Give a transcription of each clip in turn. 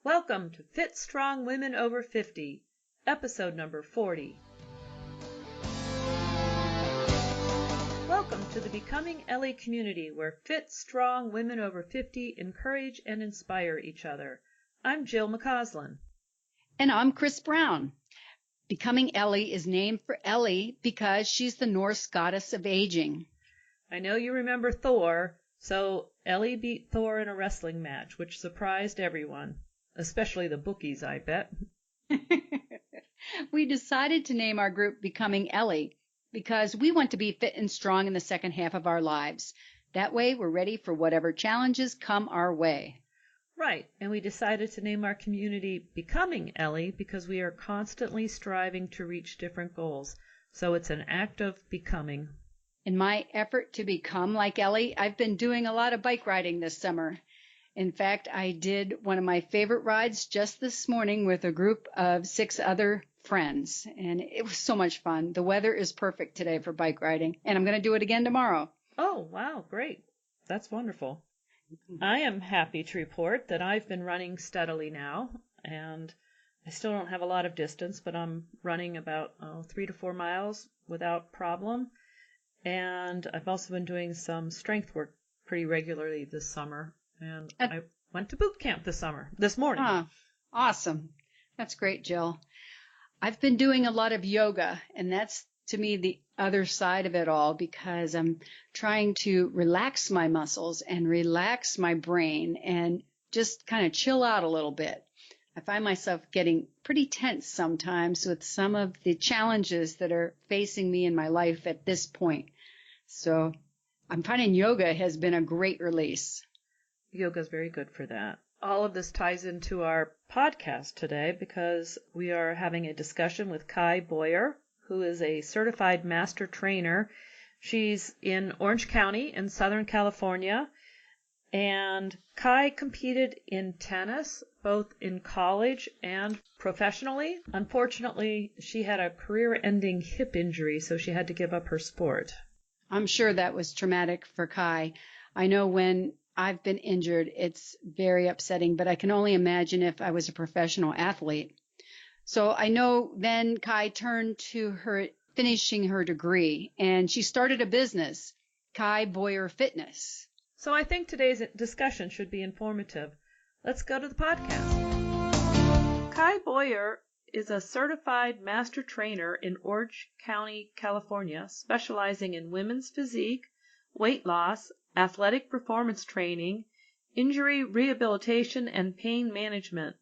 Welcome to Fit Strong Women Over 50, episode number 40. Welcome to the Becoming Ellie community, where fit, strong women over 50 encourage and inspire each other. I'm Jill McCausland. And I'm Chris Brown. Becoming Ellie is named for Ellie because she's the Norse goddess of aging. I know you remember Thor, so Ellie beat Thor in a wrestling match, which surprised everyone, especially the bookies, I bet. We decided to name our group Becoming Ellie because we want to be fit and strong in the second half of our lives. That way, we're ready for whatever challenges come our way. Right, and we decided to name our community Becoming Ellie because we are constantly striving to reach different goals. So it's an act of becoming. In my effort to become like Ellie, I've been doing a lot of bike riding this summer. In fact, I did one of my favorite rides just this morning with a group of 6 other friends, and it was so much fun. The weather is perfect today for bike riding, and I'm going to do it again tomorrow. Oh, wow, great. That's wonderful. I am happy to report that I've been running steadily now, and I still don't have a lot of distance, but I'm running about 3 to 4 miles without problem. And I've also been doing some strength work pretty regularly this summer. And I went to boot camp this morning. Awesome. That's great, Jill. I've been doing a lot of yoga, and that's, to me, the other side of it all, because I'm trying to relax my muscles and relax my brain and just kind of chill out a little bit. I find myself getting pretty tense sometimes with some of the challenges that are facing me in my life at this point. So I'm finding yoga has been a great release. Yoga is very good for that. All of this ties into our podcast today because we are having a discussion with Kai Boyer, who is a certified master trainer. She's in Orange County in Southern California. And Kai competed in tennis, both in college and professionally. Unfortunately, she had a career-ending hip injury, so she had to give up her sport. I'm sure that was traumatic for Kai. I know when I've been injured, it's very upsetting, but I can only imagine if I was a professional athlete. So I know then Kai turned to her finishing her degree, and she started a business, Kai Boyer Fitness. So I think today's discussion should be informative. Let's go to the podcast. Kai Boyer is a certified master trainer in Orange County, California, specializing in women's physique, weight loss, athletic performance training, injury rehabilitation, and pain management.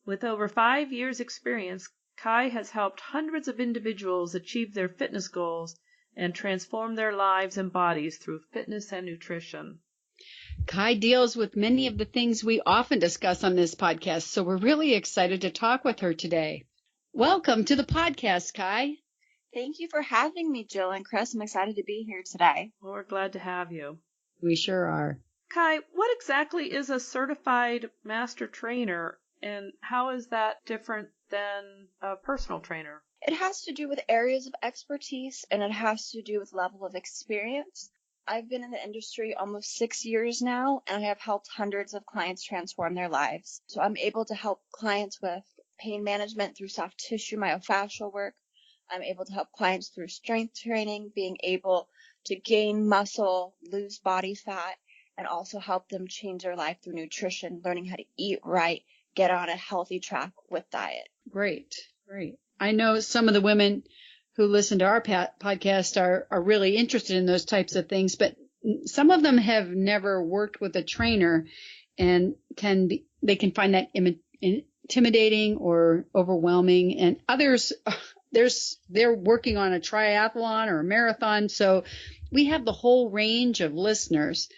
With over 5 years' experience, Kai has helped hundreds of individuals achieve their fitness goals and transform their lives and bodies through fitness and nutrition. Kai deals with many of the things we often discuss on this podcast, so we're really excited to talk with her today. Welcome to the podcast, Kai. Thank you for having me, Jill and Chris. I'm excited to be here today. Well, we're glad to have you. We sure are. Kai, what exactly is a certified master trainer, and how is that different than a personal trainer? It has to do with areas of expertise, and it has to do with level of experience. I've been in the industry almost 6 years now, and I have helped hundreds of clients transform their lives. So I'm able to help clients with pain management through soft tissue myofascial work. I'm able to help clients through strength training, being able to gain muscle, lose body fat, and also help them change their life through nutrition, learning how to eat right, get on a healthy track with diet. Great. I know some of the women who listen to our podcast are really interested in those types of things, but some of them have never worked with a trainer and they can find that intimidating or overwhelming, and others they're working on a triathlon or a marathon. So we have the whole range of listeners,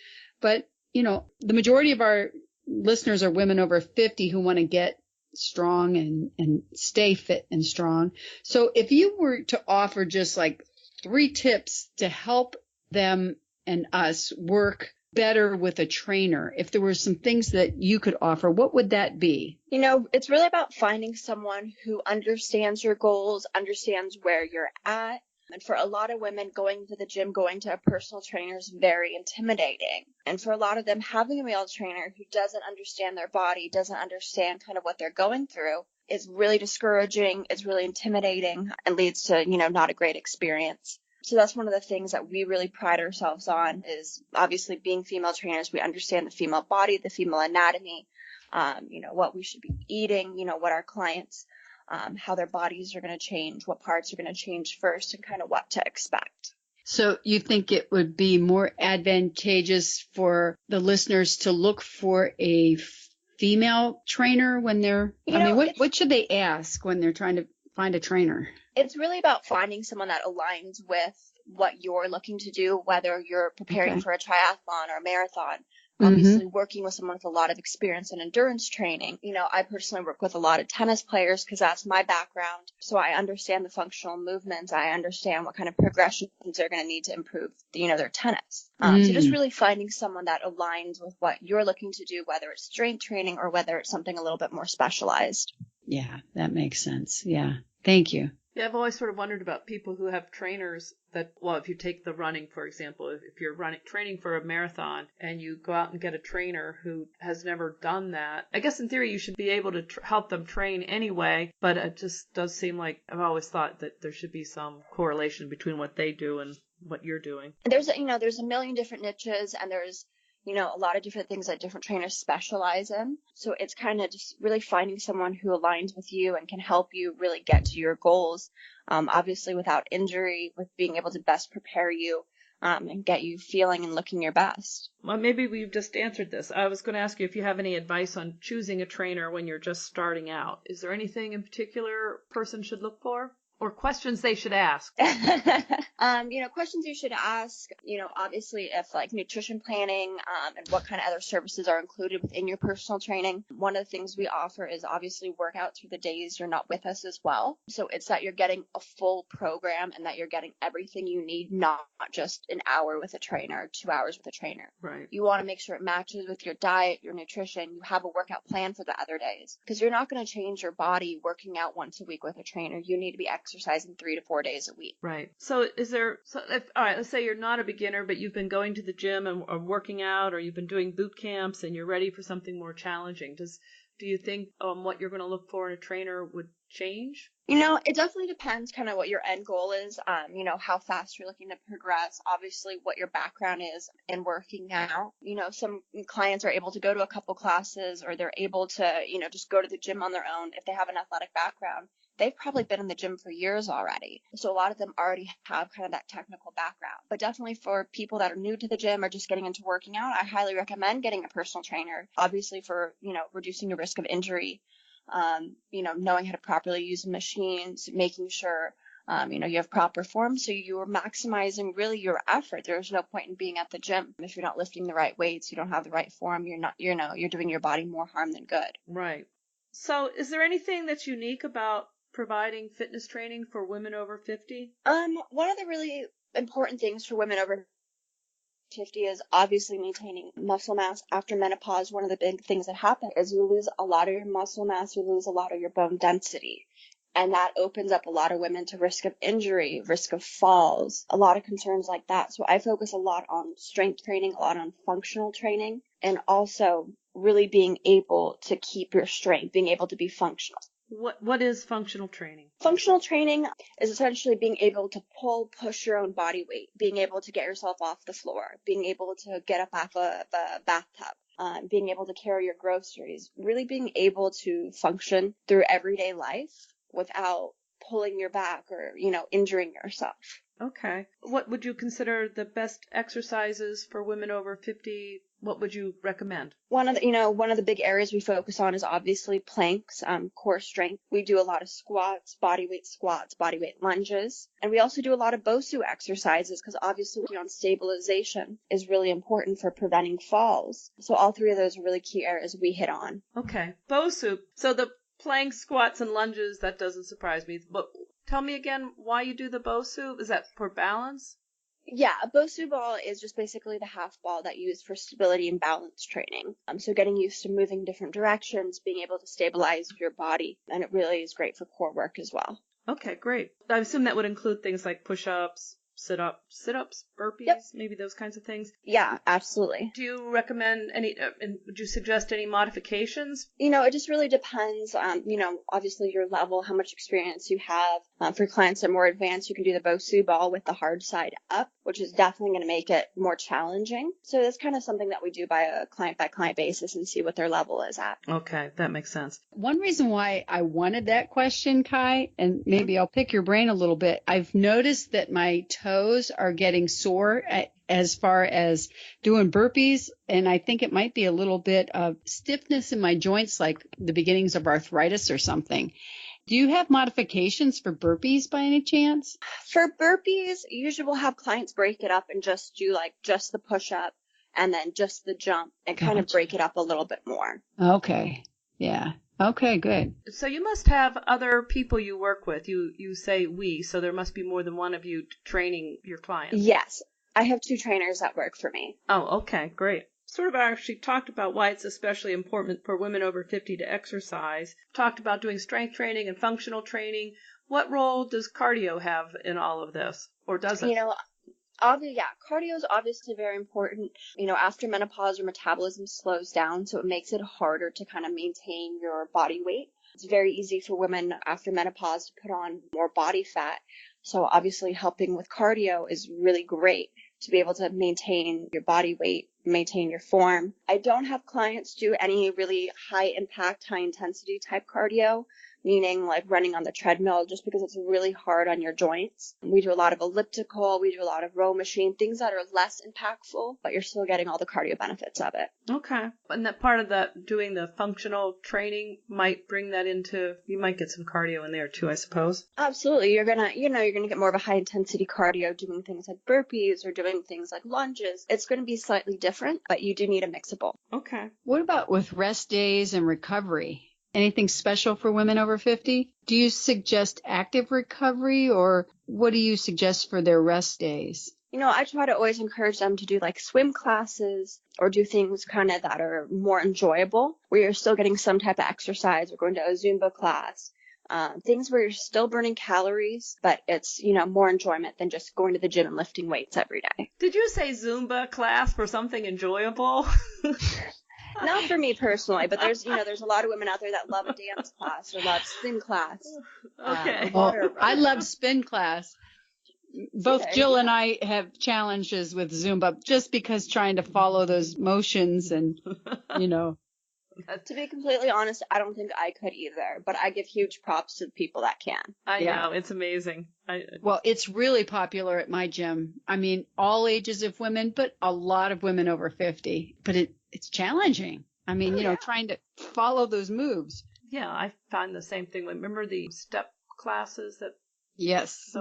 but the majority of our listeners are women over 50 who want to get strong and stay fit and strong. So if you were to offer just like 3 tips to help them and us work better with a trainer, if there were some things that you could offer, what would that be? It's really about finding someone who understands your goals, understands where you're at, And for a lot of women, going to the gym, going to a personal trainer is very intimidating. And for a lot of them, having a male trainer who doesn't understand their body, doesn't understand kind of what they're going through, is really discouraging, it's really intimidating, and leads to, not a great experience. So that's one of the things that we really pride ourselves on, is obviously being female trainers. We understand the female body, the female anatomy, what we should be eating, what our clients, how their bodies are going to change, what parts are going to change first, and kind of what to expect. So you think it would be more advantageous for the listeners to look for a female trainer when they're, what should they ask when they're trying to find a trainer? It's really about finding someone that aligns with what you're looking to do, whether you're preparing for a triathlon or a marathon. Obviously, working with someone with a lot of experience in endurance training. I personally work with a lot of tennis players because that's my background. So I understand the functional movements. I understand what kind of progressions they're going to need to improve, their tennis. So just really finding someone that aligns with what you're looking to do, whether it's strength training or whether it's something a little bit more specialized. Yeah, that makes sense. Yeah. Thank you. Yeah, I've always sort of wondered about people who have trainers that, well, if you take the running, for example, if you're training for a marathon and you go out and get a trainer who has never done that, I guess in theory you should be able to help them train anyway, but it just does seem like I've always thought that there should be some correlation between what they do and what you're doing. There's a million different niches, and there's a lot of different things that different trainers specialize in. So it's kind of just really finding someone who aligns with you and can help you really get to your goals, obviously without injury, with being able to best prepare you and get you feeling and looking your best. Well, maybe we've just answered this. I was going to ask you if you have any advice on choosing a trainer when you're just starting out. Is there anything in particular a person should look for? Or questions they should ask? Questions you should ask, obviously if like nutrition planning and what kind of other services are included within your personal training. One of the things we offer is obviously workouts for the days you're not with us as well. So it's that you're getting a full program and that you're getting everything you need, not just an hour with a trainer, 2 hours with a trainer. Right. You want to make sure it matches with your diet, your nutrition. You have a workout plan for the other days, because you're not going to change your body working out once a week with a trainer. You need to be exercising 3 to 4 days a week. Right. So all right, let's say you're not a beginner, but you've been going to the gym and or working out, or you've been doing boot camps and you're ready for something more challenging. Do you think what you're going to look for in a trainer would change? It definitely depends kind of what your end goal is, how fast you're looking to progress, obviously what your background is in working out. Some clients are able to go to a couple classes, or they're able to, just go to the gym on their own. If they have an athletic background, they've probably been in the gym for years already. So a lot of them already have kind of that technical background. But definitely for people that are new to the gym or just getting into working out, I highly recommend getting a personal trainer, obviously for, reducing your risk of injury. Knowing how to properly use the machines, making sure, you have proper form. So you're maximizing really your effort. There's no point in being at the gym if you're not lifting the right weights, you don't have the right form, you're doing your body more harm than good. Right. So is there anything that's unique about providing fitness training for women over 50? One of the really important things for women over 50 is obviously maintaining muscle mass after menopause. One of the big things that happen is you lose a lot of your muscle mass, you lose a lot of your bone density. And that opens up a lot of women to risk of injury, risk of falls, a lot of concerns like that. So I focus a lot on strength training, a lot on functional training, and also really being able to keep your strength, being able to be functional. What is functional training? Functional training is essentially being able to push your own body weight, being able to get yourself off the floor, being able to get up off the bathtub, being able to carry your groceries, really being able to function through everyday life without pulling your back or, injuring yourself. Okay. What would you consider the best exercises for women over 50? What would you recommend? One of the big areas we focus on is obviously planks, core strength. We do a lot of squats, body weight lunges, and we also do a lot of BOSU exercises because obviously working on stabilization is really important for preventing falls. So all three of those are really key areas we hit on. Okay. BOSU. So the planks, squats, and lunges, that doesn't surprise me. But tell me again why you do the BOSU. Is that for balance? Yeah, a BOSU ball is just basically the half ball that you use for stability and balance training. So getting used to moving different directions, being able to stabilize your body, and it really is great for core work as well. Okay, great. I assume that would include things like push-ups, sit-ups, burpees, Yep. maybe those kinds of things. Yeah, absolutely. Do you recommend any, and would you suggest any modifications? It just really depends on, obviously your level, how much experience you have. For clients that are more advanced, you can do the Bosu ball with the hard side up, which is definitely going to make it more challenging. So that's kind of something that we do by a client basis and see what their level is at. Okay, that makes sense. One reason why I wanted that question, Kai, and maybe I'll pick your brain a little bit, I've noticed that my toes are getting sore as far as doing burpees, and I think it might be a little bit of stiffness in my joints, like the beginnings of arthritis or something. Do you have modifications for burpees by any chance? For burpees, usually we'll have clients break it up and just do just the push-up and then just the jump and kind of break it up a little bit more. Okay. Yeah. Okay, good. So you must have other people you work with. You say we, so there must be more than one of you training your clients. Yes. I have 2 trainers that work for me. Oh, okay, great. Sort of actually talked about why it's especially important for women over 50 to exercise. Talked about doing strength training and functional training. What role does cardio have in all of this? Or does it? Cardio is obviously very important. After menopause, your metabolism slows down, so it makes it harder to kind of maintain your body weight. It's very easy for women after menopause to put on more body fat. So obviously helping with cardio is really great to be able to maintain your body weight, maintain your form. I don't have clients do any really high impact, high intensity type cardio, meaning like running on the treadmill, just because it's really hard on your joints. We do a lot of elliptical, we do a lot of row machine, things that are less impactful, but you're still getting all the cardio benefits of it. Okay. And that part of that, doing the functional training might bring that into, you might get some cardio in there too, I suppose. Absolutely. You're gonna get more of a high intensity cardio doing things like burpees or doing things like lunges. It's going to be slightly different, but you do need a mixable. Okay. What about with rest days and recovery? Anything special for women over 50? Do you suggest active recovery, or what do you suggest for their rest days? I try to always encourage them to do like swim classes or do things kind of that are more enjoyable, where you're still getting some type of exercise or going to a Zumba class. Things where you're still burning calories, but it's, more enjoyment than just going to the gym and lifting weights every day. Did you say Zumba class for something enjoyable? Not for me personally, but there's a lot of women out there that love a dance class or love spin class. Okay. I love spin class. Both Jill and I have challenges with Zumba just because trying to follow those motions and, To be completely honest, I don't think I could either, but I give huge props to the people that can. I know, it's amazing. Well, it's really popular at my gym. I mean, all ages of women, but a lot of women over 50. But it's challenging. I mean, trying to follow those moves. Yeah, I find the same thing. Remember the step classes that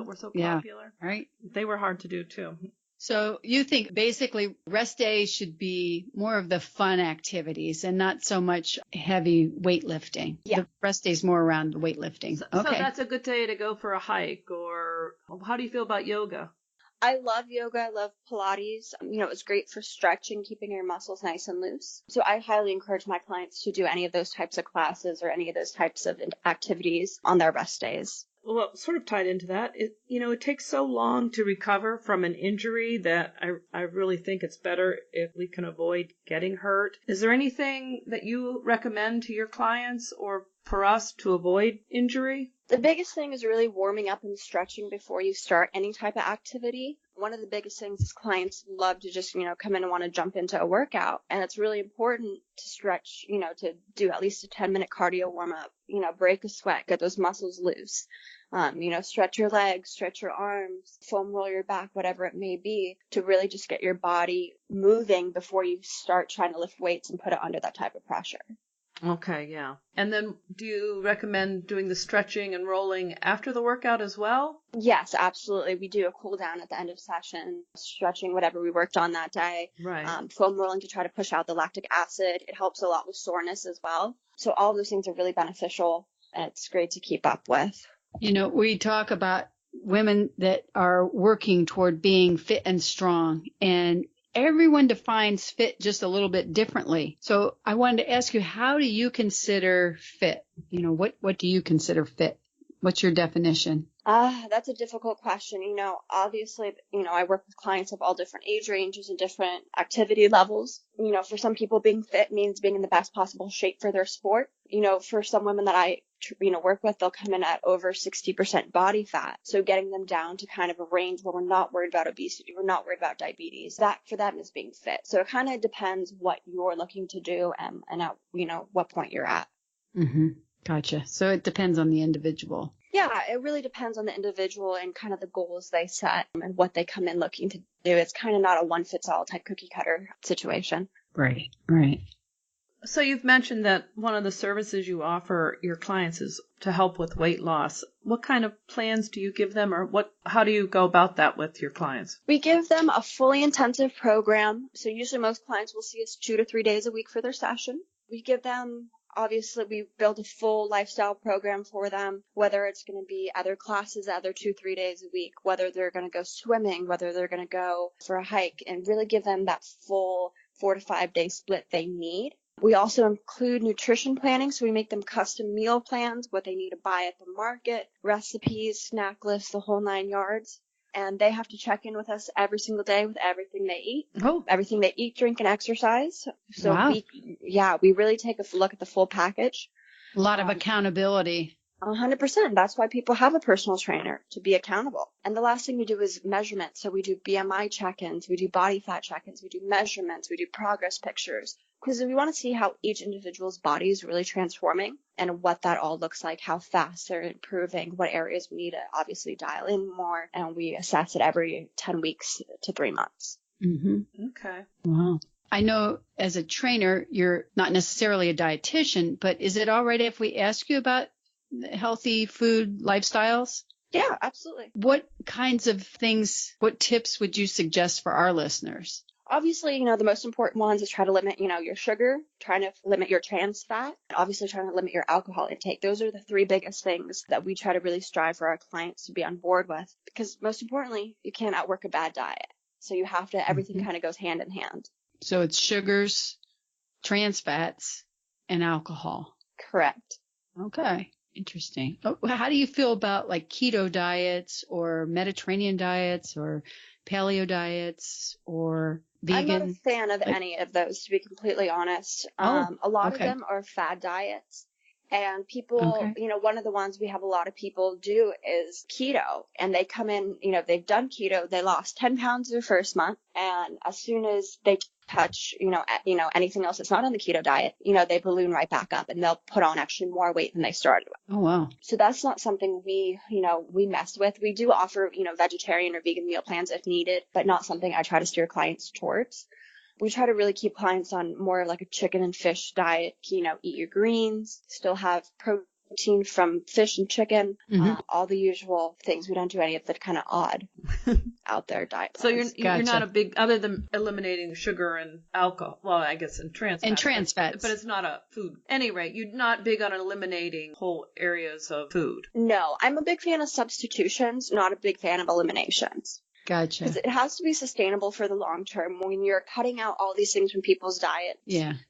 were so popular? Yeah, right. They were hard to do too. So you think basically rest days should be more of the fun activities and not so much heavy weightlifting. Yeah. The rest days more around the weightlifting. So that's a good day to go for a hike, or how do you feel about yoga? I love yoga. I love Pilates. It's great for stretching, keeping your muscles nice and loose. So I highly encourage my clients to do any of those types of classes or any of those types of activities on their rest days. Well, sort of tied into that, it takes so long to recover from an injury that I really think it's better if we can avoid getting hurt. Is there anything that you recommend to your clients or for us to avoid injury? The biggest thing is really warming up and stretching before you start any type of activity. One of the biggest things is clients love to just, come in and want to jump into a workout. And it's really important to stretch, to do at least a 10-minute cardio warm up, break a sweat, get those muscles loose. Stretch your legs, stretch your arms, foam roll your back, whatever it may be, to really just get your body moving before you start trying to lift weights and put it under that type of pressure. Okay, yeah. And then do you recommend doing the stretching and rolling after the workout as well? Yes, absolutely. We do a cool down at the end of session, stretching whatever we worked on that day. Right. Foam rolling to try to push out the lactic acid. It helps a lot with soreness as well. So all of those things are really beneficial, and it's great to keep up with. We talk about women that are working toward being fit and strong, and everyone defines fit just a little bit differently. So I wanted to ask you, how do you consider fit? What do you consider fit? What's your definition? That's a difficult question. Obviously, I work with clients of all different age ranges and different activity levels. For some people, being fit means being in the best possible shape for their sport. For some women that I work with, they'll come in at over 60% body fat. So getting them down to kind of a range where we're not worried about obesity, we're not worried about diabetes. That for them is being fit. So it kind of depends what you're looking to do and at, what point you're at. Mm-hmm. Gotcha. So it depends on the individual. Yeah, it really depends on the individual and kind of the goals they set and what they come in looking to do. It's kind of not a one-fits-all type cookie cutter situation. Right, right. So you've mentioned that one of the services you offer your clients is to help with weight loss. What kind of plans do you give them, or how do you go about that with your clients? We give them a fully intensive program. So usually most clients will see us 2 to 3 days a week for their session. We give them, obviously, we build a full lifestyle program for them, whether it's going to be other classes, other 2-3 days a week, whether they're going to go swimming, whether they're going to go for a hike, and really give them that full 4 to 5 day split they need. We also include nutrition planning, so we make them custom meal plans, what they need to buy at the market, recipes, snack lists, the whole 9 yards. And they have to check in with us every single day with everything they eat, everything they eat, drink, and exercise. So wow. we really take a look at the full package. A lot of accountability. 100%. That's why people have a personal trainer, to be accountable. And the last thing we do is measurement. So we do BMI check-ins, we do body fat check-ins, we do measurements, we do progress pictures. Because we want to see how each individual's body is really transforming and what that all looks like, how fast they're improving, what areas we need to obviously dial in more. And we assess it every 10 weeks to 3 months. Mm-hmm. Okay. Wow. I know as a trainer, you're not necessarily a dietitian, but is it all right if we ask you about healthy food lifestyles? Yeah, absolutely. What kinds of things, what tips would you suggest for our listeners? Obviously, the most important ones is try to limit, your sugar, trying to limit your trans fat, and obviously trying to limit your alcohol intake. Those are the 3 biggest things that we try to really strive for our clients to be on board with, because most importantly, you can't outwork a bad diet. So you have to, everything kind of goes hand in hand. So it's sugars, trans fats, and alcohol. Correct. Okay. Interesting. How do you feel about like keto diets or Mediterranean diets or paleo diets or vegan? I'm not a fan of any of those, to be completely honest. A lot of them are fad diets. And people, one of the ones we have a lot of people do is keto. And they come in, they've done keto, they lost 10 pounds their first month. And as soon as they touch, anything else that's not on the keto diet, they balloon right back up and they'll put on actually more weight than they started with. Oh, wow. So that's not something we mess with. We do offer, vegetarian or vegan meal plans if needed, but not something I try to steer clients towards. We try to really keep clients on more of like a chicken and fish diet, eat your greens, still have protein from fish and chicken, all the usual things. We don't do any of the kind of odd out there diet plans. So you're not a big, other than eliminating sugar and alcohol, well, I guess, and trans fats. And trans fats. But it's not a food. At any rate, you're not big on eliminating whole areas of food. No, I'm a big fan of substitutions, not a big fan of eliminations. Gotcha. Because it has to be sustainable for the long term. When you're cutting out all these things from people's diets,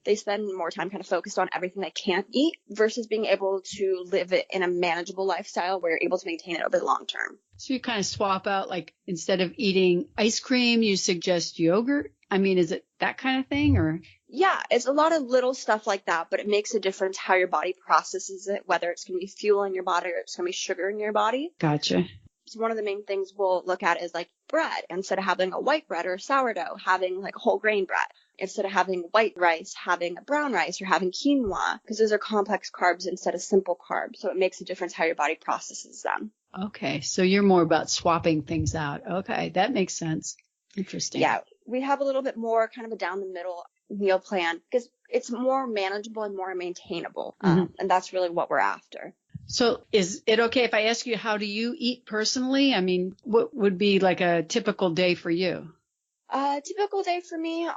they spend more time kind of focused on everything they can't eat versus being able to live it in a manageable lifestyle where you're able to maintain it over the long term. So you kind of swap out, like instead of eating ice cream, you suggest yogurt? I mean, is it that kind of thing or? Yeah, it's a lot of little stuff like that, but it makes a difference how your body processes it, whether it's going to be fuel in your body or it's going to be sugar in your body. Gotcha. So one of the main things we'll look at is like bread. Instead of having a white bread or sourdough, having like whole grain bread. Instead of having white rice, having a brown rice or having quinoa, because those are complex carbs instead of simple carbs. So it makes a difference how your body processes them. Okay. So you're more about swapping things out. Okay. That makes sense. Interesting. Yeah. We have a little bit more kind of a down the middle meal plan because it's more manageable and more maintainable. And that's really what we're after. So is it okay if I ask you, how do you eat personally? I mean, what would be like a typical day for you? Typical day for me,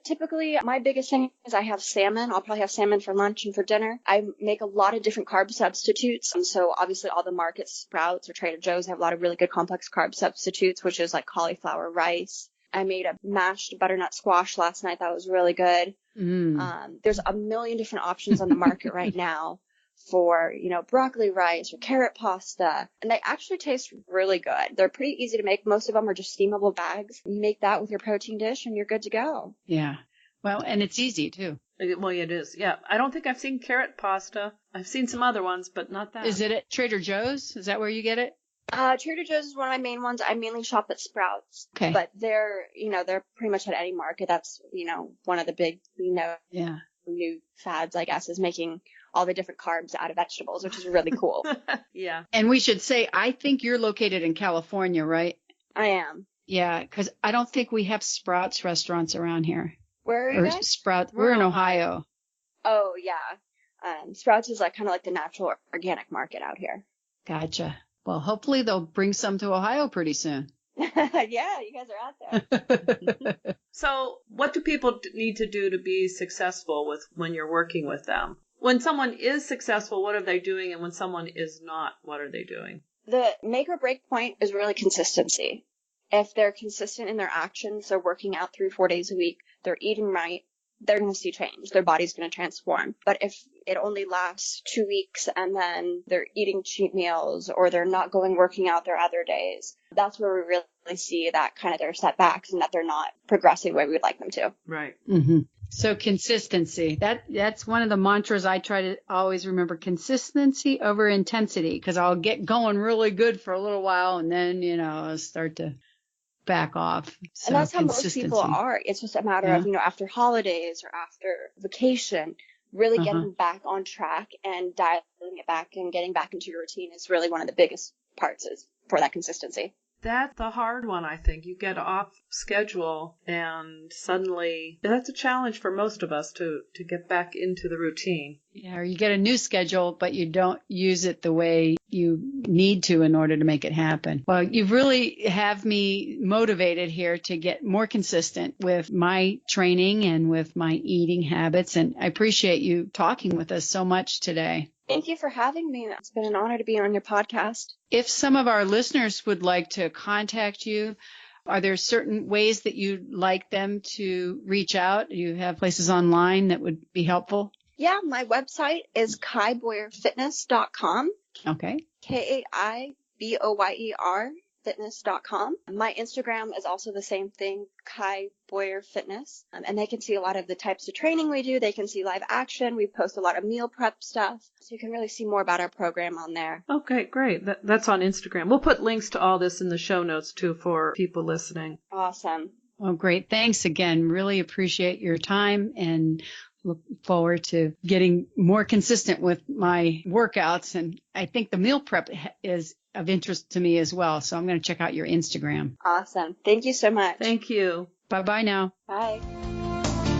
typically, my biggest thing is I have salmon. I'll probably have salmon for lunch and for dinner. I make a lot of different carb substitutes. And so obviously all the market Sprouts or Trader Joe's have a lot of really good complex carb substitutes, which is like cauliflower rice. I made a mashed butternut squash last night. That was really good. There's a million different options on the market right now for, broccoli rice or carrot pasta. And they actually taste really good. They're pretty easy to make. Most of them are just steamable bags. You make that with your protein dish and you're good to go. Yeah. Well, and it's easy too. Well, it is. Yeah. I don't think I've seen carrot pasta. I've seen some other ones, but not that. Is it at Trader Joe's? Is that where you get it? Trader Joe's is one of my main ones. I mainly shop at Sprouts. Okay. But they're pretty much at any market. That's, one of the big, Yeah. new fads, I guess, is making all the different carbs out of vegetables, which is really cool. Yeah. And we should say, I think you're located in California, right? I am. Yeah, because I don't think we have Sprouts restaurants around here. Where are you guys? Sprouts. We're in Ohio. Oh, yeah. Sprouts is kind of like the natural organic market out here. Gotcha. Well, hopefully they'll bring some to Ohio pretty soon. Yeah, you guys are out there. So what do people need to do to be successful when you're working with them? When someone is successful, what are they doing? And when someone is not, what are they doing? The make or break point is really consistency. If they're consistent in their actions, they're working out 3-4 days a week, they're eating right, they're going to see change. Their body's going to transform. But if it only lasts 2 weeks and then they're eating cheat meals or they're not working out their other days, that's where we really see that kind of their setbacks and that they're not progressing the way we would like them to. Right. Mm-hmm. So consistency, that's one of the mantras I try to always remember: consistency over intensity, because I'll get going really good for a little while and then, I'll start to back off. So and that's how most people are. It's just a matter of, after holidays or after vacation, really getting back on track and dialing it back and getting back into your routine is really one of the biggest parts is for that consistency. That's the hard one, I think. You get off schedule and suddenly that's a challenge for most of us to get back into the routine. Yeah, or you get a new schedule, but you don't use it the way you need to in order to make it happen. Well, you really have me motivated here to get more consistent with my training and with my eating habits. And I appreciate you talking with us so much today. Thank you for having me. It's been an honor to be on your podcast. If some of our listeners would like to contact you, are there certain ways that you'd like them to reach out? Do you have places online that would be helpful? Yeah, my website is kaiboyerfitness.com. Okay. KAIBOYER fitness.com. My Instagram is also the same thing, Kai Boyer Fitness. And they can see a lot of the types of training we do. They can see live action. We post a lot of meal prep stuff. So you can really see more about our program on there. Okay, great. That's on Instagram. We'll put links to all this in the show notes, too, for people listening. Awesome. Well, great. Thanks again. Really appreciate your time and look forward to getting more consistent with my workouts. And I think the meal prep is of interest to me as well. So I'm going to check out your Instagram. Awesome. Thank you so much. Thank you. Bye-bye now. Bye.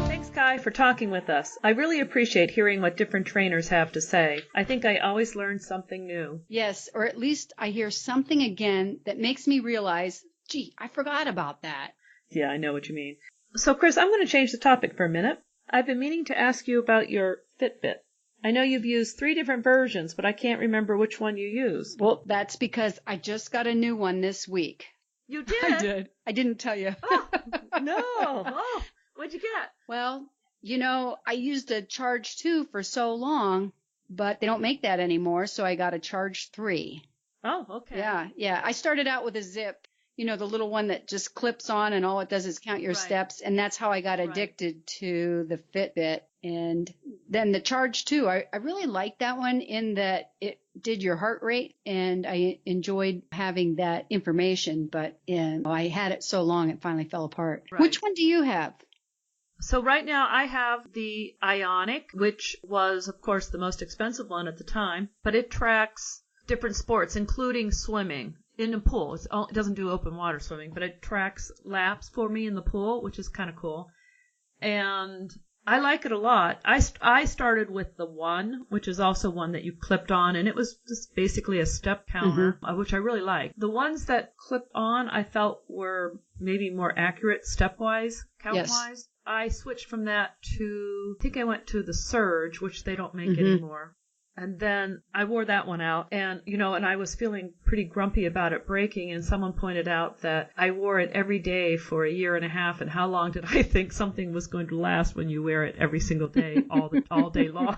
Thanks, Kai, for talking with us. I really appreciate hearing what different trainers have to say. I think I always learn something new. Yes, or at least I hear something again that makes me realize, gee, I forgot about that. Yeah, I know what you mean. So, Chris, I'm going to change the topic for a minute. I've been meaning to ask you about your Fitbit. I know you've used 3 different versions, but I can't remember which one you use. Well, that's because I just got a new one this week. You did? I did. I didn't tell you. Oh, no. Oh, what'd you get? Well, I used a Charge 2 for so long, but they don't make that anymore, so I got a Charge 3. Oh, okay. Yeah. I started out with a Zip, the little one that just clips on and all it does is count your steps. And that's how I got addicted to the Fitbit. And then the Charge 2, I really liked that one in that it did your heart rate and I enjoyed having that information. But I had it so long it finally fell apart. Right. Which one do you have? So right now I have the Ionic, which was, of course, the most expensive one at the time, but it tracks different sports, including swimming. In a pool. It doesn't do open water swimming, but it tracks laps for me in the pool, which is kind of cool. And I like it a lot. I started with the One, which is also one that you clipped on, and it was just basically a step counter, which I really like. The ones that clipped on I felt were maybe more accurate step-wise, count-wise. Yes. I switched from that to, I think I went to the Surge, which they don't make anymore. And then I wore that one out and, and I was feeling pretty grumpy about it breaking. And someone pointed out that I wore it every day for 1.5 years. And how long did I think something was going to last when you wear it every single day, all day long?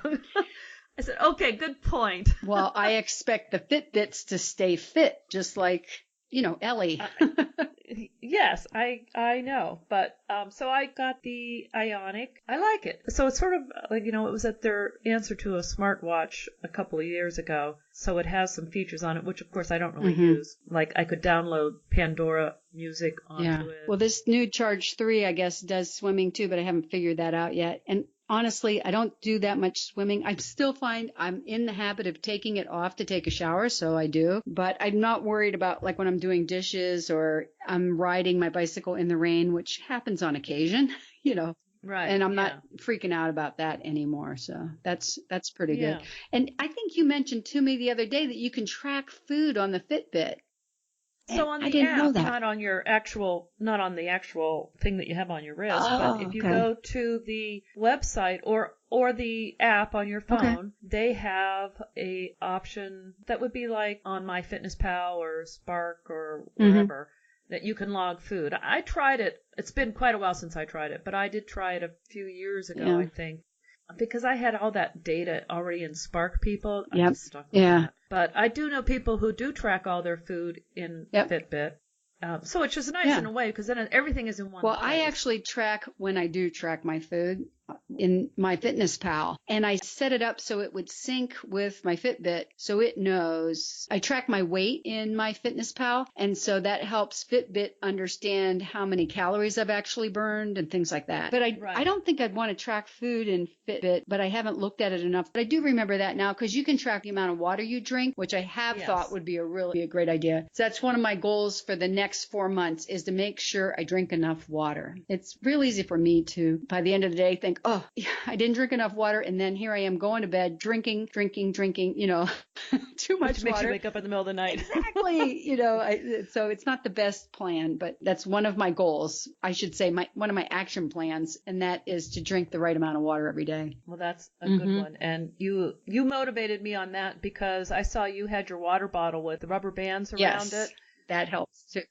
I said, okay, good point. Well, I expect the Fitbits to stay fit, just like, Ellie. Yes, I know. But so I got the Ionic. I like it. So it's sort of like, it was at their answer to a smartwatch a couple of years ago. So it has some features on it, which of course I don't really use. Like I could download Pandora music onto it. Well, this new Charge 3, I guess, does swimming too, but I haven't figured that out yet. And honestly, I don't do that much swimming. I still find I'm in the habit of taking it off to take a shower, so I do. But I'm not worried about like when I'm doing dishes or I'm riding my bicycle in the rain, which happens on occasion, Right. And I'm not freaking out about that anymore. So that's pretty good. And I think you mentioned to me the other day that you can track food on the Fitbit. So on the I didn't app, know that. not on the actual thing that you have on your wrist, but if you okay. go to the website or the app on your phone, they have a option that would be like on MyFitnessPal or Spark or wherever that you can log food. I tried it. It's been quite a while since I tried it, but I did try it a few years ago, I think. Because I had all that data already in Spark people, I just stuck with that. But I do know people who do track all their food in Fitbit. So it's just nice in a way because then everything is in one place. Well, I actually track when I do track my food in MyFitnessPal, and I set it up so it would sync with my Fitbit so it knows. I track my weight in MyFitnessPal, and so that helps Fitbit understand how many calories I've actually burned and things like that. But I don't think I'd want to track food in Fitbit, but I haven't looked at it enough. But I do remember that now because you can track the amount of water you drink, which I have thought would be a great idea. So that's one of my goals for the next 4 months is to make sure I drink enough water. It's real easy for me to, by the end of the day, think, oh, I didn't drink enough water. And then here I am going to bed, drinking, too much Which makes water. you wake up in the middle of the night. Exactly. So it's not the best plan, but that's one of my goals. I should say one of my action plans, and that is to drink the right amount of water every day. Well, that's a good one. And you motivated me on that because I saw you had your water bottle with the rubber bands around it. That helps too.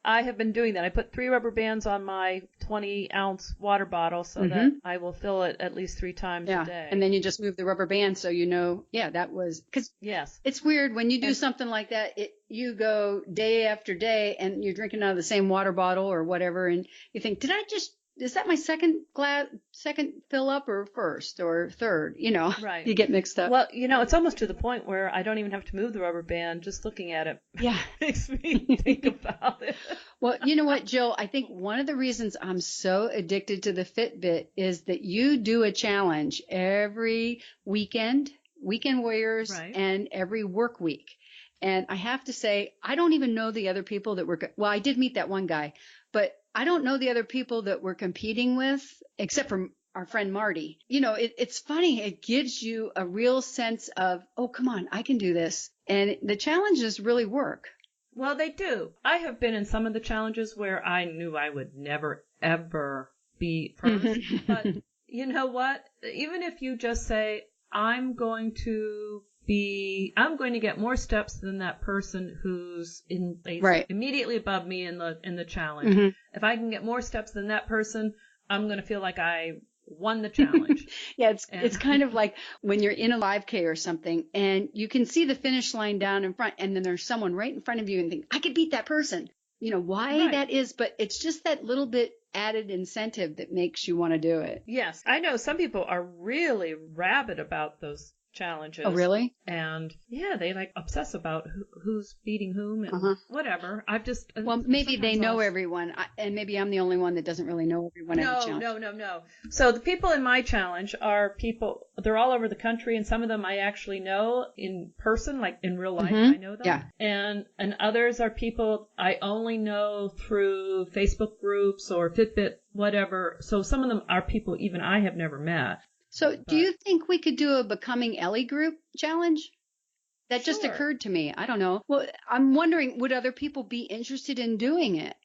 I have been doing that. I put 3 rubber bands on my 20-ounce water bottle so that I will fill it at least 3 times a day. And then you just move the rubber band so that was, because it's weird when you do something like that, you go day after day and you're drinking out of the same water bottle or whatever, and you think, is that my second fill up or first or third? Right. You get mixed up. Well, it's almost to the point where I don't even have to move the rubber band. Just looking at it makes me think about it. Well, you know what, Jill? I think one of the reasons I'm so addicted to the Fitbit is that you do a challenge every weekend warriors, and every work week. And I have to say, I don't even know the other people that well, I did meet that one guy, but I don't know the other people that we're competing with, except for our friend Marty. It's funny. It gives you a real sense of, oh, come on, I can do this. And the challenges really work. Well, they do. I have been in some of the challenges where I knew I would never, ever be first. But you know what? Even if you just say, I'm going to get more steps than that person who's in immediately above me in the challenge. If I can get more steps than that person, I'm going to feel like I won the challenge. It's kind of like when you're in a 5K or something and you can see the finish line down in front and then there's someone right in front of you and think, I could beat that person. Why that is, but it's just that little bit added incentive that makes you want to do it. Yes, I know some people are really rabid about those challenges. Oh, really? And they obsess about who's beating whom and whatever. Well, maybe they know everyone, and maybe I'm the only one that doesn't really know everyone in the challenge. No. So the people in my challenge are people, they're all over the country, and some of them I actually know in person, like in real life, I know them. And others are people I only know through Facebook groups or Fitbit, whatever. So some of them are people even I have never met. So do you think we could do a Becoming Ellie group challenge? That just occurred to me. I don't know. Well, I'm wondering, would other people be interested in doing it?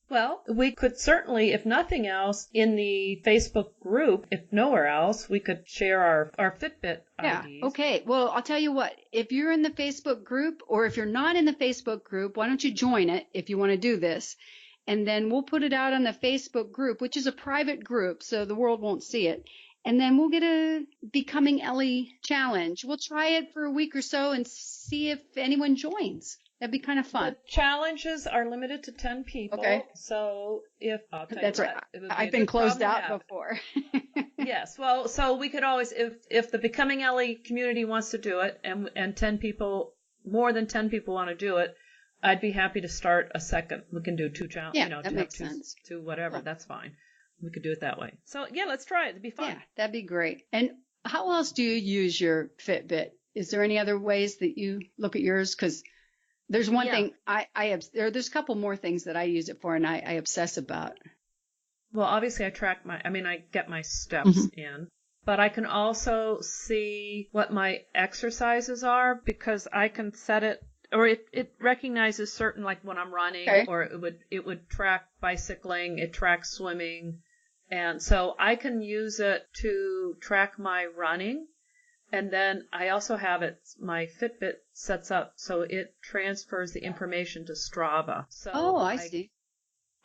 Well, we could certainly, if nothing else, in the Facebook group, if nowhere else, we could share our Fitbit IDs. Okay. Well, I'll tell you what. If you're in the Facebook group, or if you're not in the Facebook group, why don't you join it if you want to do this? And then we'll put it out on the Facebook group, which is a private group, so the world won't see it. And then we'll get a Becoming Ellie challenge. We'll try it for a week or so and see if anyone joins. That'd be kind of fun. The challenges are limited to 10 people. Okay. So I'll tell That's you right. what, it would be I've a been good closed problem to out have. before. Yes. Well, so we could always, if the Becoming Ellie community wants to do it and 10 people, more than 10 people want to do it, I'd be happy to start a second. We can do 2 challenges. Yeah, that makes sense. Two whatever. Cool. That's fine. We could do it that way. So yeah, let's try it. It'd be fun. Yeah, that'd be great. And how else do you use your Fitbit? Is there any other ways that you look at yours? Because there's one thing there's a couple more things that I use it for and I obsess about. Well, obviously I get my steps in, but I can also see what my exercises are because I can set it, or it recognizes certain, like when I'm running, or it would track bicycling, it tracks swimming. And so I can use it to track my running. And then I also have my Fitbit sets up so it transfers the information to Strava. So I see.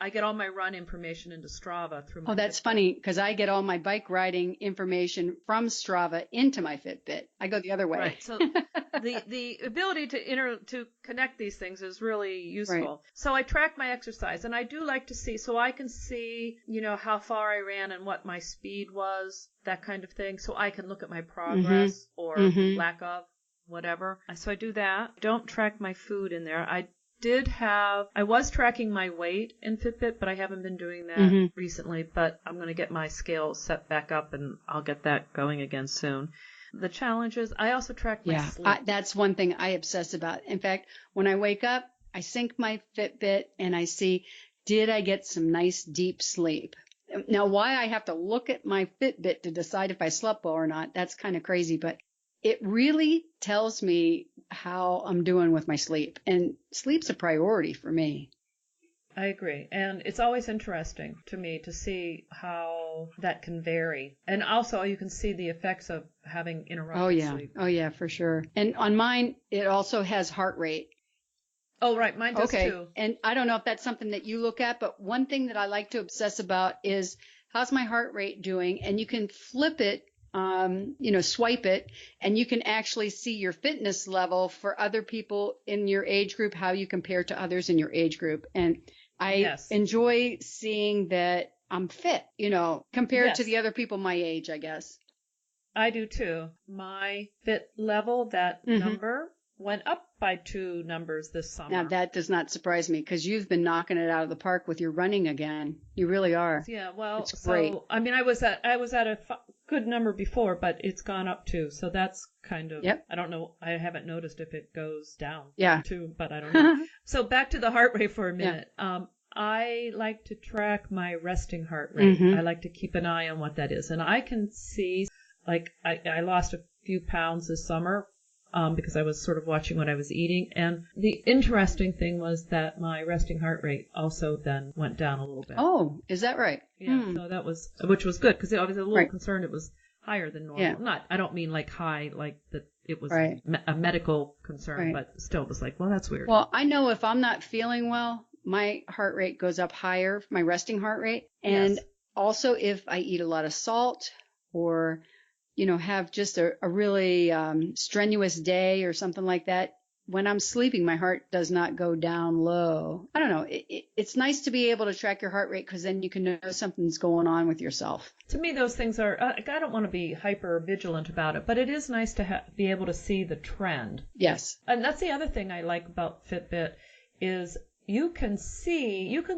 I get all my run information into Strava through my that's Fitbit. funny because I get all my bike riding information from Strava into my Fitbit. I go the other way. Right. So the ability to connect these things is really useful. Right. So I track my exercise, and I do like to see, so I can see, how far I ran and what my speed was, that kind of thing. So I can look at my progress or lack of, whatever. So I do that. Don't track my food in there. I was tracking my weight in Fitbit, but I haven't been doing that recently, but I'm going to get my scale set back up and I'll get that going again soon. The challenges, I also track my sleep. That's one thing I obsess about. In fact, when I wake up, I sync my Fitbit and I see, did I get some nice deep sleep? Now, why I have to look at my Fitbit to decide if I slept well or not, that's kind of crazy, but it really tells me how I'm doing with my sleep. And sleep's a priority for me. I agree. And it's always interesting to me to see how that can vary. And also you can see the effects of having interrupted sleep. Oh, yeah, for sure. And on mine, it also has heart rate. Oh, right. Mine does too. And I don't know if that's something that you look at, but one thing that I like to obsess about is how's my heart rate doing? And you can flip it, swipe it, and you can actually see your fitness level for other people in your age group, how you compare to others in your age group. And I enjoy seeing that I'm fit, compared to the other people my age, I guess. I do too. My fit level, that number, went up by 2 numbers this summer. Now that does not surprise me because you've been knocking it out of the park with your running again. You really are. Yeah, well, it's great. I mean, I was at a good number before, but it's gone up too. So that's kind of, I don't know. I haven't noticed if it goes down too, but I don't know. So back to the heart rate for a minute. I like to track my resting heart rate. I like to keep an eye on what that is. And I can see, like, I lost a few pounds this summer because I was sort of watching what I was eating. And the interesting thing was that my resting heart rate also then went down a little bit. Oh, is that right? Yeah, so that was, which was good because I was a little concerned it was higher than normal. Yeah. I don't mean like high, like that it was a medical concern, but still it was like, well, that's weird. Well, I know if I'm not feeling well, my heart rate goes up higher, my resting heart rate. And also if I eat a lot of salt or, have just a really strenuous day or something like that, when I'm sleeping, my heart does not go down low. I don't know. It's nice to be able to track your heart rate because then you can know something's going on with yourself. To me, those things are, I don't want to be hyper vigilant about it, but it is nice to be able to see the trend. Yes. And that's the other thing I like about Fitbit is you can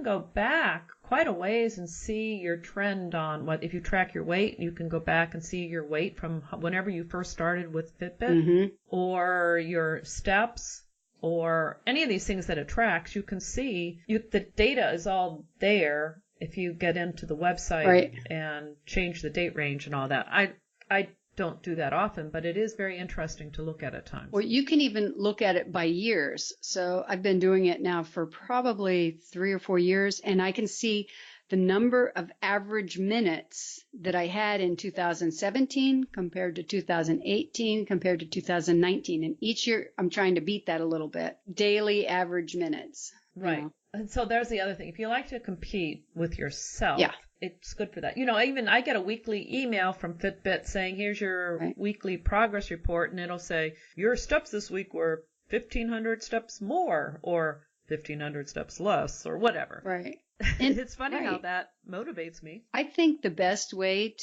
go back quite a ways and see your trend on if you track your weight, you can go back and see your weight from whenever you first started with Fitbit or your steps or any of these things that it tracks. You can see the data is all there if you get into the website and change the date range and all that. I don't do that often, but it is very interesting to look at times. Well, you can even look at it by years. So I've been doing it now for probably 3 or 4 years, and I can see the number of average minutes that I had in 2017 compared to 2018 compared to 2019. And each year I'm trying to beat that a little bit. Daily average minutes. Right. And so there's the other thing. If you like to compete with yourself, it's good for that. Even I get a weekly email from Fitbit saying, here's your weekly progress report, and it'll say, your steps this week were 1,500 steps more or 1,500 steps less or whatever. Right. And it's funny how that motivates me. I think the best way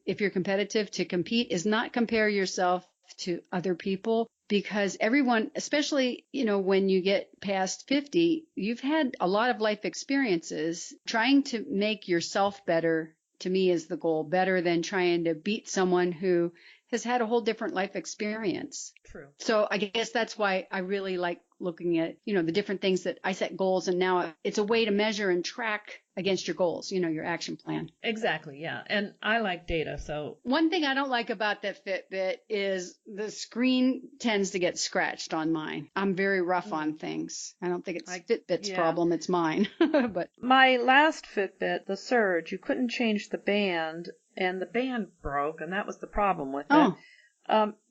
if you're competitive, to compete is not compare yourself to other people, because everyone, especially, when you get past 50, you've had a lot of life experiences. Trying to make yourself better, to me, is the goal, better than trying to beat someone who has had a whole different life experience. True. So I guess that's why I really like looking at, the different things that I set goals, and now it's a way to measure and track against your goals, your action plan. Exactly, yeah. And I like data, so. One thing I don't like about that Fitbit is the screen tends to get scratched on mine. I'm very rough on things. I don't think it's Fitbit's problem, it's mine. But my last Fitbit, the Surge, you couldn't change the band, and the band broke, and that was the problem with it.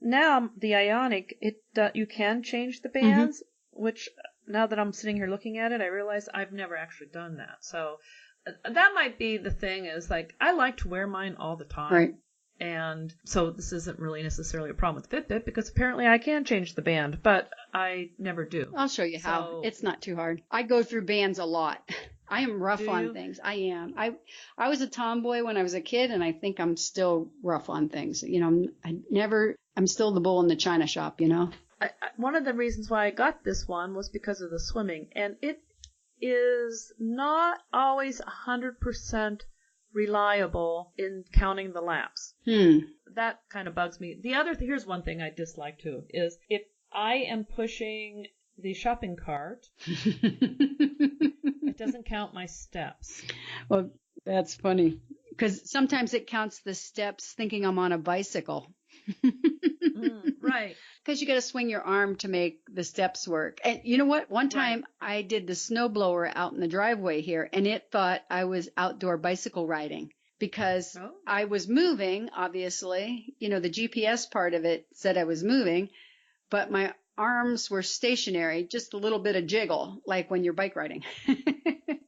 Now the Ionic, you can change the bands, which now that I'm sitting here looking at it, I realize I've never actually done that. So that might be the thing, is like, I like to wear mine all the time. Right. And so this isn't really necessarily a problem with Fitbit, because apparently I can change the band, but I never do. I'll show you how. It's not too hard. I go through bands a lot. I am rough on things. I am. I was a tomboy when I was a kid, and I think I'm still rough on things. I'm still the bull in the china shop, One of the reasons why I got this one was because of the swimming, and it is not always 100% reliable in counting the laps. That kind of bugs me. Here's one thing I dislike too, is if I am pushing the shopping cart, it doesn't count my steps. Well, that's funny, because sometimes it counts the steps thinking I'm on a bicycle. Right. Because you got to swing your arm to make the steps work. And you know what? One time I did the snowblower out in the driveway here, and it thought I was outdoor bicycle riding, because I was moving, obviously. The GPS part of it said I was moving, but my arms were stationary, just a little bit of jiggle, like when you're bike riding.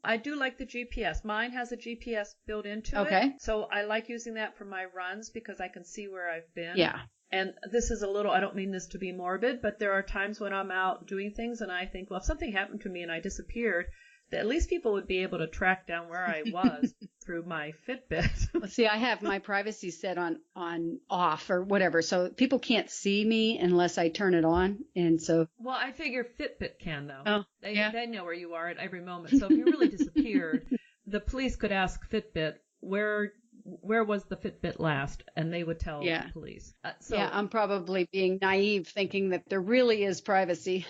I do like the GPS. Mine has a GPS built into it. So I like using that for my runs, because I can see where I've been. Yeah. And this is I don't mean this to be morbid, but there are times when I'm out doing things and I think, well, if something happened to me and I disappeared, that at least people would be able to track down where I was through my Fitbit. See, I have my privacy set on off or whatever, so people can't see me unless I turn it on. And so. Well, I figure Fitbit can, though. Oh, they know where you are at every moment. So if you really disappeared, the police could ask Fitbit, where was the Fitbit last? And they would tell the police. I'm probably being naive, thinking that there really is privacy.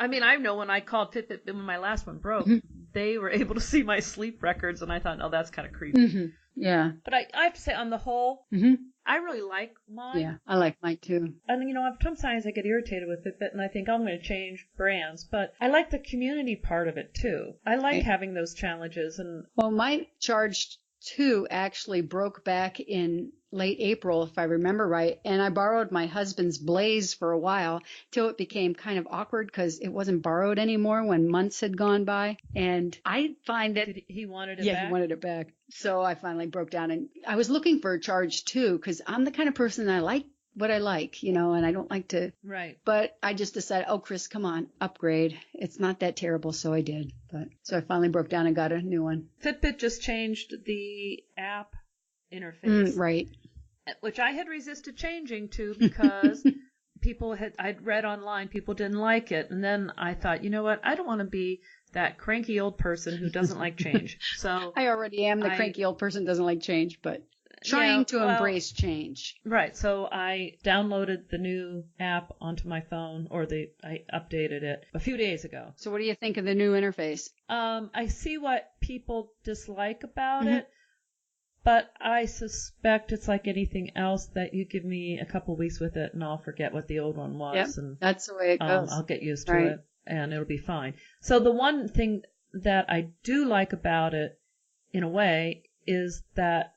I mean, I know when I called Fitbit, when my last one broke, they were able to see my sleep records, and I thought, oh, that's kind of creepy. Yeah. But I have to say, on the whole, I really like mine. Yeah, I like mine too. And, sometimes I get irritated with Fitbit, and I think, I'm going to change brands. But I like the community part of it, too. I like having those challenges. Well, my Charge 2 actually broke back in late April, if I remember right, and I borrowed my husband's Blaze for a while till it became kind of awkward because it wasn't borrowed anymore when months had gone by. And I find that he wanted it back. Yeah, he wanted it back. So I finally broke down, and I was looking for a Charge 2 because I'm the kind of person that I like what I like, and I don't like to. Right. But I just decided, oh, Chris, come on, upgrade. It's not that terrible, so I did. So I finally broke down and got a new one. Fitbit just changed the app interface. Right. Which I had resisted changing to because I'd read online people didn't like it. And then I thought, you know what? I don't want to be that cranky old person who doesn't like change. So I already am the cranky old person who doesn't like change, but trying to embrace change. Right. So I downloaded the new app onto my phone, I updated it a few days ago. So what do you think of the new interface? I see what people dislike about it, but I suspect it's like anything else that you give me a couple weeks with it and I'll forget what the old one was. Yep, and that's the way it goes. I'll get used to it and it'll be fine. So the one thing that I do like about it, in a way, is that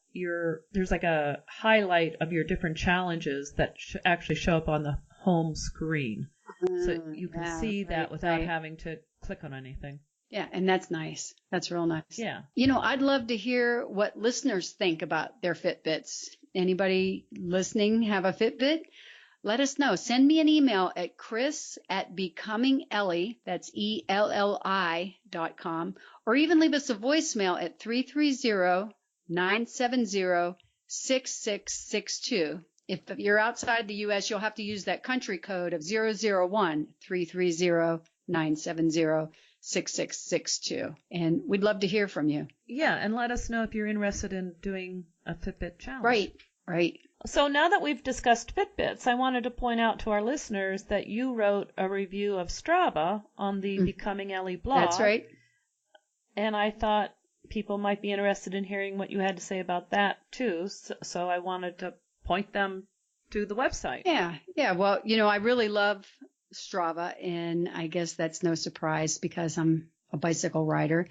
there's like a highlight of your different challenges that actually show up on the home screen. So you can see that without having to click on anything. Yeah, and that's nice. That's real nice. Yeah. I'd love to hear what listeners think about their Fitbits. Anybody listening have a Fitbit? Let us know. Send me an email at chris@becomingellie, that's ELLI.com, or even leave us a voicemail at 330-970-6662. If you're outside the U.S., you'll have to use that country code of 001-330-970-6662. And we'd love to hear from you. Yeah, and let us know if you're interested in doing a Fitbit challenge. Right. So now that we've discussed Fitbits, I wanted to point out to our listeners that you wrote a review of Strava on the Becoming Ellie blog. That's right. And I thought people might be interested in hearing what you had to say about that, too. So I wanted to point them to the website. Yeah. Well, I really love Strava, and I guess that's no surprise because I'm a bicycle rider.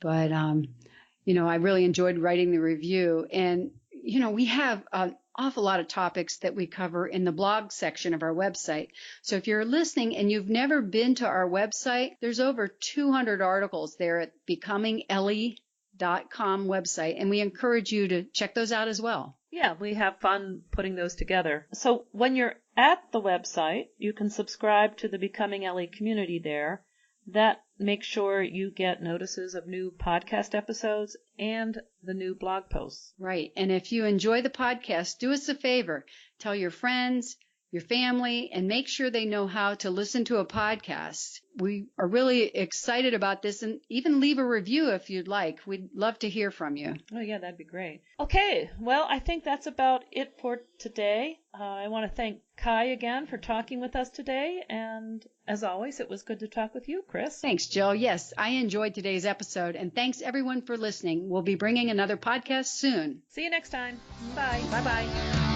But, I really enjoyed writing the review. And, we have an awful lot of topics that we cover in the blog section of our website. So if you're listening and you've never been to our website, there's over 200 articles there at becomingellie.com website, and we encourage you to check those out as well. Yeah, we have fun putting those together. So when you're at the website, you can subscribe to the Becoming Ellie community there. That makes sure you get notices of new podcast episodes and the new blog posts. Right. And if you enjoy the podcast, do us a favor. Tell your friends, your family, and make sure they know how to listen to a podcast. We are really excited about this, and even leave a review if you'd like. We'd love to hear from you. Oh, yeah, that'd be great. Okay, well, I think that's about it for today. I want to thank Kai again for talking with us today, and as always, it was good to talk with you, Chris. Thanks, Jill. Yes, I enjoyed today's episode, and thanks everyone for listening. We'll be bringing another podcast soon. See you next time. Bye. Bye-bye.